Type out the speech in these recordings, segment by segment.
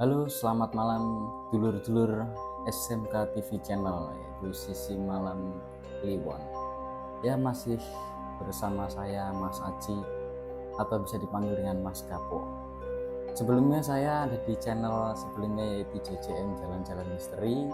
Halo, selamat malam dulur-dulur SMK TV Channel, yaitu Sisi Malam Kliwon. Ya, masih bersama saya Mas Aji atau bisa dipanggil dengan Mas Gapo. Sebelumnya saya ada di channel sebelumnya yaitu JJM Jalan-Jalan Misteri,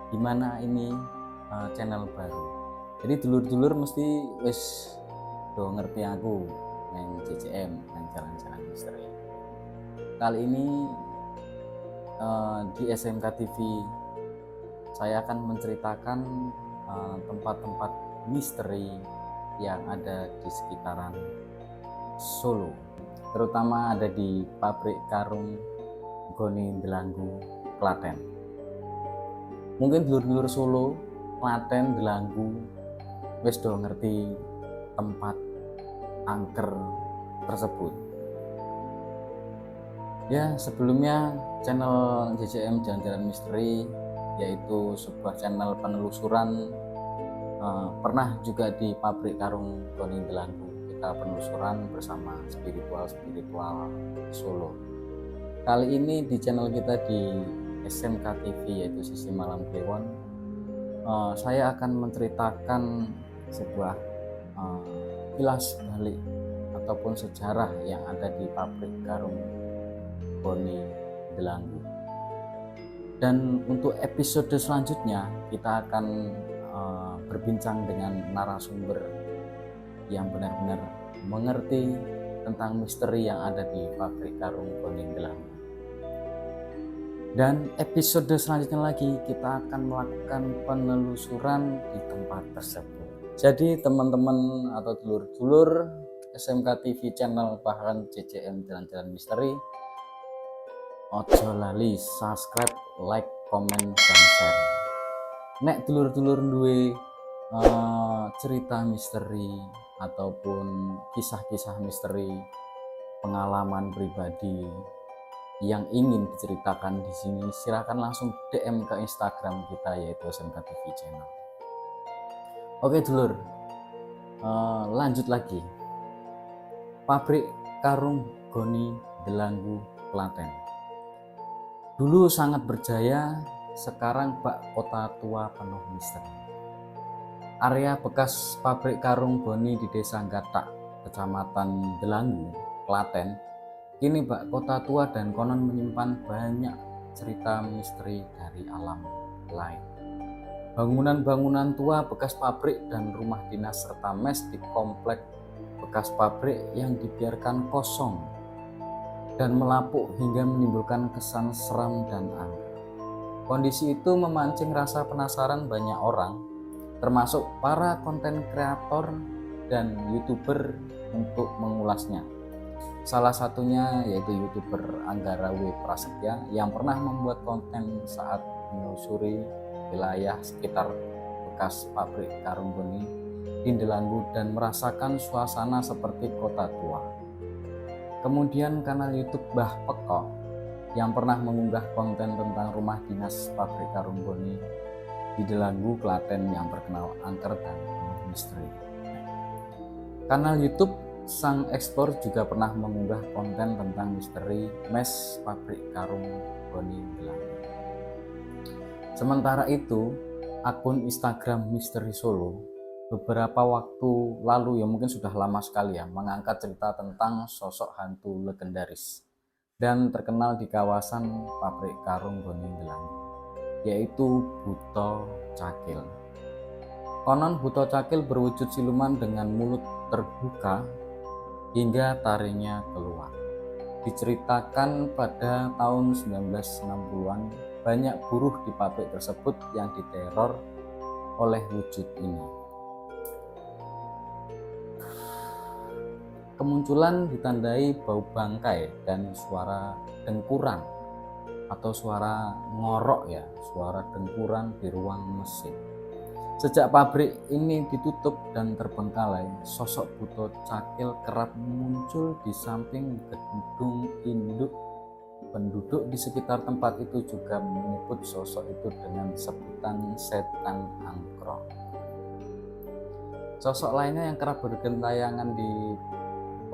dimana ini channel baru. Jadi dulur-dulur mesti wis do ngerti aku nang JJM nang Jalan-Jalan Misteri. Kali ini di SMK TV saya akan menceritakan tempat-tempat misteri yang ada di sekitaran Solo, terutama ada di pabrik karung Goni Delanggu, Klaten. Mungkin dulur-dulur Solo, Klaten, Delanggu wis do ngerti tempat angker tersebut. Ya, sebelumnya channel JJM Jalan-Jalan Misteri yaitu sebuah channel penelusuran, pernah juga di pabrik karung Goni Delanggu kita penelusuran bersama spiritual Solo. Kali ini di channel kita di SMK TV yaitu Sisi Malam Kliwon, saya akan menceritakan sebuah kilas balik ataupun sejarah yang ada di pabrik karung Goni Delanggu. Dan untuk episode selanjutnya kita akan berbincang dengan narasumber yang benar-benar mengerti tentang misteri yang ada di pabrik karung Goni Delanggu. Dan episode selanjutnya lagi kita akan melakukan penelusuran di tempat tersebut. Jadi teman-teman atau dulur-dulur SMK TV channel bahkan JJM Jalan-Jalan Misteri, ojo lali subscribe, like, komen, dan share. Nek dulur-dulur duwe cerita misteri ataupun kisah-kisah misteri, pengalaman pribadi yang ingin diceritakan di sini, silakan langsung DM ke Instagram kita yaitu SMK TV Channel. Oke dulur, lanjut lagi. Pabrik karung Goni Delanggu, Klaten. Dulu sangat berjaya, sekarang bak kota tua penuh misteri. Area bekas pabrik karung Goni di Desa Gatak, Kecamatan Delanggu, Klaten, kini bak kota tua dan konon menyimpan banyak cerita misteri dari alam lain. Bangunan-bangunan tua bekas pabrik dan rumah dinas serta mes di komplek bekas pabrik yang dibiarkan kosong dan melapuk hingga menimbulkan kesan seram dan angker. Kondisi itu memancing rasa penasaran banyak orang, termasuk para konten kreator dan YouTuber untuk mengulasnya. Salah satunya yaitu YouTuber Anggara W. Prasetya yang pernah membuat konten saat menelusuri wilayah sekitar bekas pabrik karung Goni di Delanggu dan merasakan suasana seperti kota tua. Kemudian kanal YouTube Bah Peko yang pernah mengunggah konten tentang rumah dinas pabrik karung Goni di Delanggu, Klaten yang terkenal angker dan penuh misteri. Kanal YouTube Sang Explore juga pernah mengunggah konten tentang misteri mes pabrik karung Goni Delanggu. Sementara itu, akun Instagram Misteri Solo beberapa waktu lalu, ya mungkin sudah lama sekali ya, mengangkat cerita tentang sosok hantu legendaris dan terkenal di kawasan pabrik karung Goni Delanggu, yaitu Buto Cakil. Konon Buto Cakil berwujud siluman dengan mulut terbuka hingga taringnya keluar. Diceritakan pada tahun 1960-an banyak buruh di pabrik tersebut yang diteror oleh wujud ini. Kemunculan ditandai bau bangkai dan suara dengkuran atau suara ngorok ya, suara dengkuran di ruang mesin. Sejak pabrik ini ditutup dan terbengkalai, sosok Buto Cakil kerap muncul di samping gedung induk. Penduduk di sekitar tempat itu juga menyebut sosok itu dengan sebutan setan angkrong. Sosok lainnya yang kerap bergentayangan di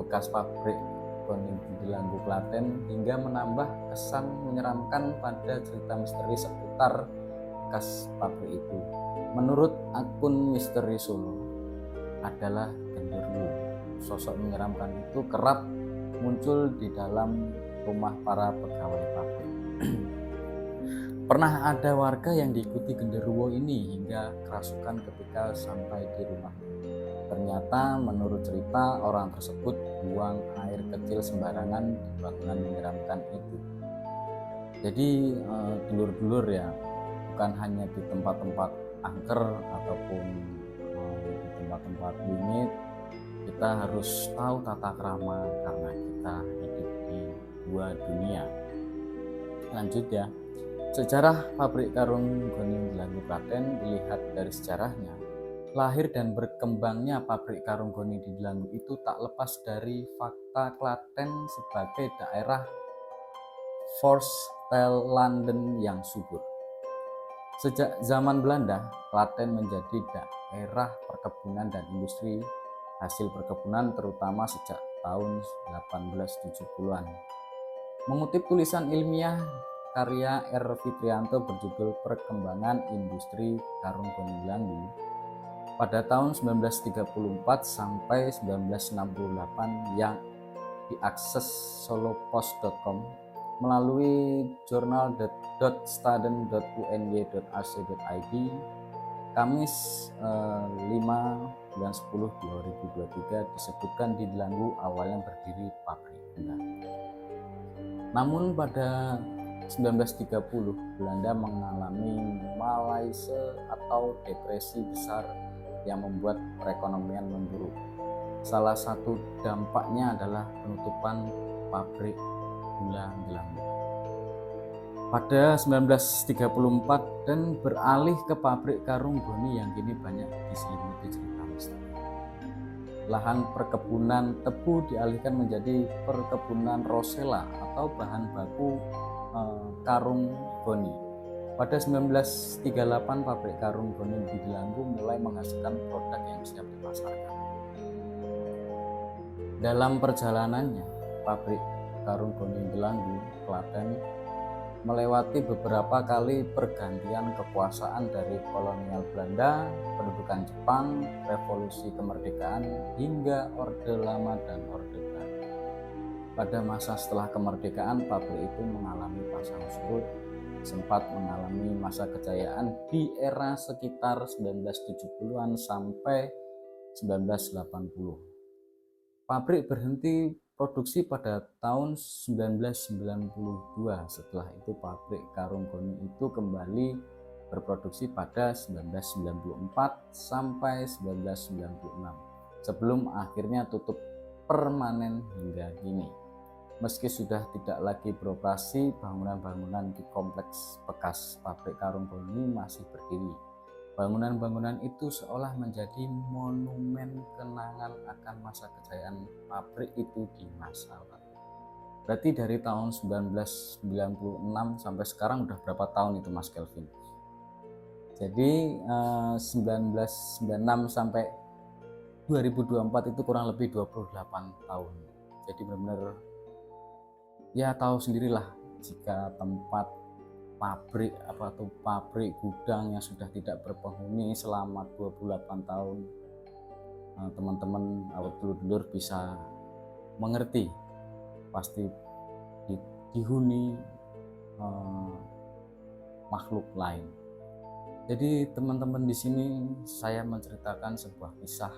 bekas pabrik Goni di Delanggu Klaten hingga menambah kesan menyeramkan pada cerita misteri seputar bekas pabrik itu. Menurut akun Misteri Solo adalah genderuwo. Sosok menyeramkan itu kerap muncul di dalam rumah para pegawai pabrik. Pernah ada warga yang diikuti genderuwo ini hingga kerasukan ketika sampai di rumah. Ternyata menurut cerita orang tersebut buang air kecil sembarangan di bangunan menyeramkan itu. Jadi dulur-dulur ya, bukan hanya di tempat-tempat angker ataupun di tempat-tempat bingit, kita harus tahu tata krama karena kita hidup di dua dunia. Lanjut ya. Sejarah pabrik karung Goni Delanggu Klaten dilihat dari sejarahnya. Lahir dan berkembangnya pabrik karung Goni di Delanggu itu tak lepas dari fakta Klaten sebagai daerah Voorstel-Landen yang subur. Sejak zaman Belanda, Klaten menjadi daerah perkebunan dan industri hasil perkebunan terutama sejak tahun 1870-an. Mengutip tulisan ilmiah karya R. Fitrianto berjudul Perkembangan Industri Karung Goni Delanggu pada tahun 1934 sampai 1968 yang diakses solopost.com melalui jurnal.staden.uny.ac.id Kamis 5 bulan 10 2023 disebutkan di Delanggu awalnya berdiri pabrik benda. Namun pada 1930 Belanda mengalami malaise atau depresi besar yang membuat perekonomian memburuk. Salah satu dampaknya adalah penutupan pabrik gula Delanggu pada 1934 dan beralih ke pabrik karung Goni yang kini banyak diselimuti cerita misteri. Lahan perkebunan tebu dialihkan menjadi perkebunan rosella atau bahan baku karung Goni. Pada 1938 pabrik karung Goni di Delanggu mulai menghasilkan produk yang siap dipasarkan. Dalam perjalanannya, pabrik karung Goni Delanggu Klaten melewati beberapa kali pergantian kekuasaan dari kolonial Belanda, pendudukan Jepang, revolusi kemerdekaan, hingga Orde Lama dan Orde Baru. Pada masa setelah kemerdekaan, pabrik itu mengalami pasang surut, sempat mengalami masa kejayaan di era sekitar 1970-an sampai 1980. Pabrik berhenti produksi pada tahun 1992. Setelah itu pabrik karung Goni itu kembali berproduksi pada 1994 sampai 1996 sebelum akhirnya tutup permanen hingga kini. Meski sudah tidak lagi beroperasi, bangunan-bangunan di kompleks bekas pabrik karung Goni masih berdiri. Bangunan-bangunan itu seolah menjadi monumen kenangan akan masa kejayaan pabrik itu di masa lalu. Berarti dari tahun 1996 sampai sekarang udah berapa tahun itu Mas Kelvin? Jadi 1996 sampai 2024 itu kurang lebih 28 tahun. Jadi benar-benar ya tahu sendirilah jika tempat pabrik atau pabrik gudang yang sudah tidak berpenghuni selama 28 tahun, teman-teman atau dulur-dulur bisa mengerti pasti dihuni makhluk lain. Jadi teman-teman di sini saya menceritakan sebuah kisah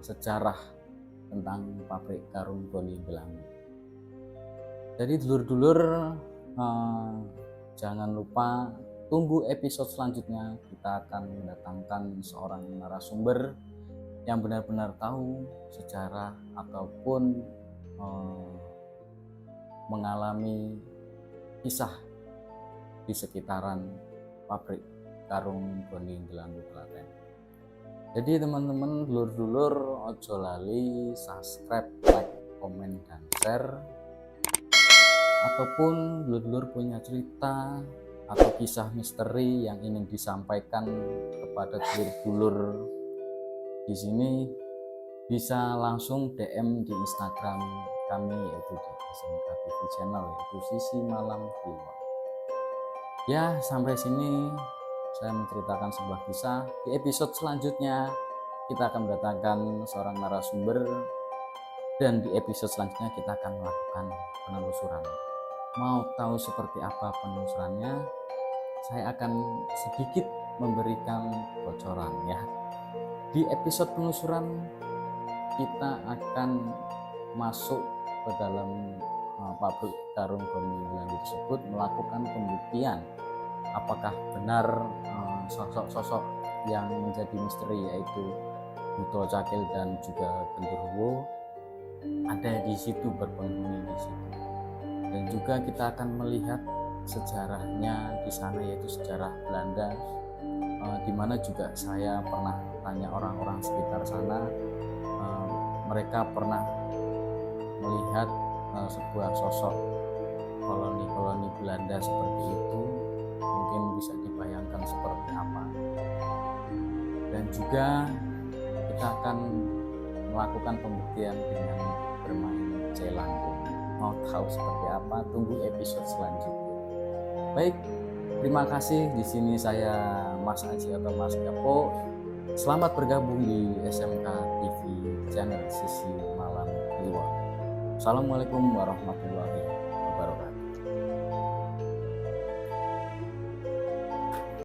sejarah tentang pabrik karung Goni Delanggu. Jadi dulur-dulur jangan lupa tunggu episode selanjutnya. Kita akan mendatangkan seorang narasumber yang benar-benar tahu sejarah ataupun mengalami kisah di sekitaran pabrik karung Goni Delanggu Klaten. Jadi teman-teman dulur-dulur ojo lali subscribe, like, komen, dan share. Ataupun dulur-dulur punya cerita atau kisah misteri yang ingin disampaikan kepada dulur-dulur di sini, bisa langsung DM di Instagram kami yaitu di SMK TV Channel, yaitu Sisi Malam Kliwon. Ya, sampai sini saya menceritakan sebuah kisah. Di episode selanjutnya kita akan mendatangkan seorang narasumber, dan di episode selanjutnya kita akan melakukan penelusuran. Mau tahu seperti apa penelusurannya? Saya akan sedikit memberikan bocoran ya. Di episode penelusuran kita akan masuk ke dalam pabrik karung goni Belanda tersebut, melakukan pembuktian apakah benar sosok-sosok yang menjadi misteri yaitu Buto Cakil dan juga Genderuwo ada di situ, berpenghuni di situ. Dan juga kita akan melihat sejarahnya di sana, yaitu sejarah Belanda, di mana juga saya pernah tanya orang-orang sekitar sana, mereka pernah melihat sebuah sosok koloni-koloni Belanda seperti itu, mungkin bisa dibayangkan seperti apa. Dan juga kita akan melakukan pembuktian dengan bermain celangkung. Mau tahu seperti apa? Tunggu episode selanjutnya. Baik, terima kasih. Di sini saya Mas Aji atau Mas Gapo. Selamat bergabung di SMK TV Channel Sisi Malam Kliwon. Assalamualaikum warahmatullahi wabarakatuh.